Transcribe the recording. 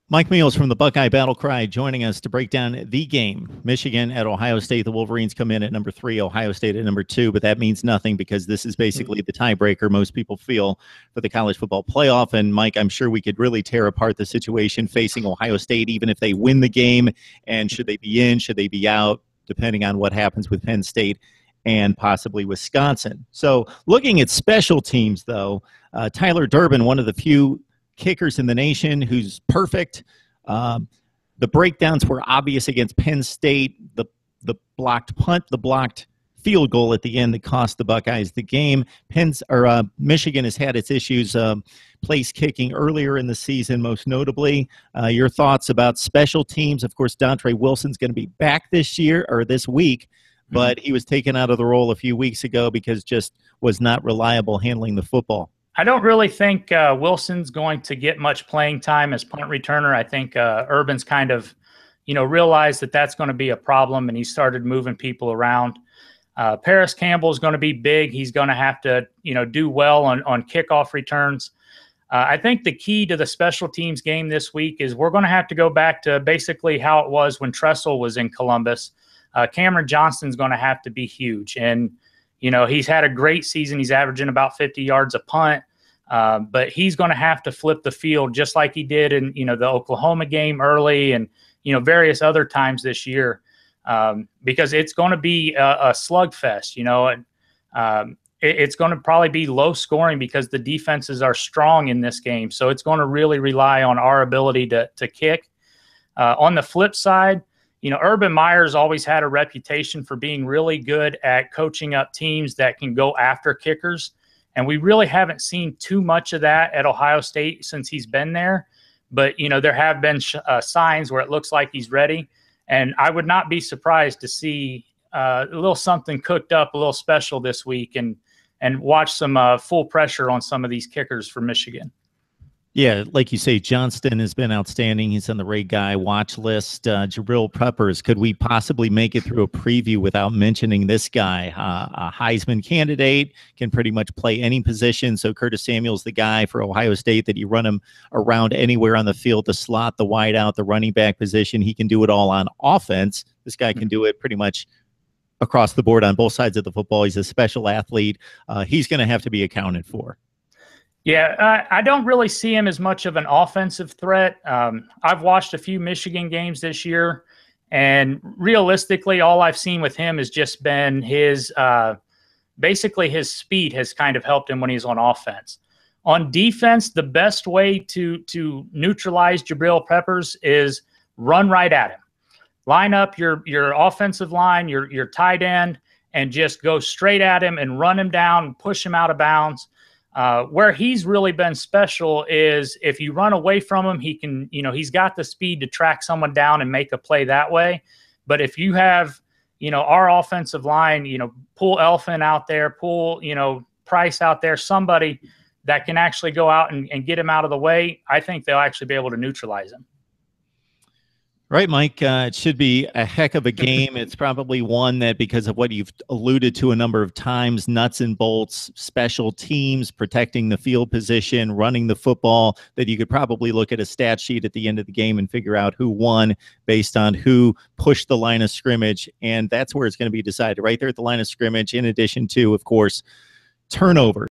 Mike Meals from the Buckeye Battle Cry joining us to break down the game. Michigan at Ohio State. The Wolverines come in at number 3, Ohio State at number 2, but that means nothing because this is basically the tiebreaker most people feel for the college football playoff. And Mike, I'm sure we could really tear apart the situation facing Ohio State, even if they win the game. And should they be in, should they be out, depending on what happens with Penn State and possibly Wisconsin. So looking at special teams, though, Tyler Durbin, one of the few kickers in the nation who's perfect. The breakdowns were obvious against Penn State. The blocked punt, the blocked field goal at the end that cost the Buckeyes the game. Michigan has had its issues place kicking earlier in the season, most notably. Your thoughts about special teams? Of course, Dontre Wilson's going to be back this week, but he was taken out of the role a few weeks ago because just was not reliable handling the football. I don't really think Wilson's going to get much playing time as punt returner. I think Urban's kind of, realized that that's going to be a problem, and he started moving people around. Paris Campbell is going to be big. He's going to have to, do well on kickoff returns. I think the key to the special teams game this week is we're going to have to go back to basically how it was when Tressel was in Columbus. Cameron Johnston's going to have to be huge, and he's had a great season. He's averaging about 50 yards a punt, but he's going to have to flip the field just like he did in, the Oklahoma game early and, various other times this year, because it's going to be a slugfest, and it's going to probably be low scoring because the defenses are strong in this game. So it's going to really rely on our ability to kick. On the flip side, Urban Meyer's always had a reputation for being really good at coaching up teams that can go after kickers. And we really haven't seen too much of that at Ohio State since he's been there. But, there have been signs where it looks like he's ready. And I would not be surprised to see a little something cooked up, a little special this week and watch some full pressure on some of these kickers for Michigan. Yeah, like you say, Johnston has been outstanding. He's on the Ray Guy watch list. Jabril Peppers, could we possibly make it through a preview without mentioning this guy? A Heisman candidate, can pretty much play any position. So Curtis Samuel's the guy for Ohio State that you run him around anywhere on the field, the slot, the wide out, the running back position. He can do it all on offense. This guy can do it pretty much across the board on both sides of the football. He's a special athlete. He's going to have to be accounted for. Yeah, I don't really see him as much of an offensive threat. I've watched a few Michigan games this year, and realistically, all I've seen with him has just been his basically his speed has kind of helped him when he's on offense. On defense, the best way to neutralize Jabril Peppers is run right at him. Line up your offensive line, your tight end, and just go straight at him and run him down, push him out of bounds. Where he's really been special is if you run away from him, he can, he's got the speed to track someone down and make a play that way. But if you have, our offensive line, pull Elfin out there, pull, Price out there, somebody that can actually go out and get him out of the way, I think they'll actually be able to neutralize him. Right, Mike. It should be a heck of a game. It's probably one that, because of what you've alluded to a number of times, nuts and bolts, special teams, protecting the field position, running the football, that you could probably look at a stat sheet at the end of the game and figure out who won based on who pushed the line of scrimmage. And that's where it's going to be decided, right there at the line of scrimmage, in addition to, of course, turnovers.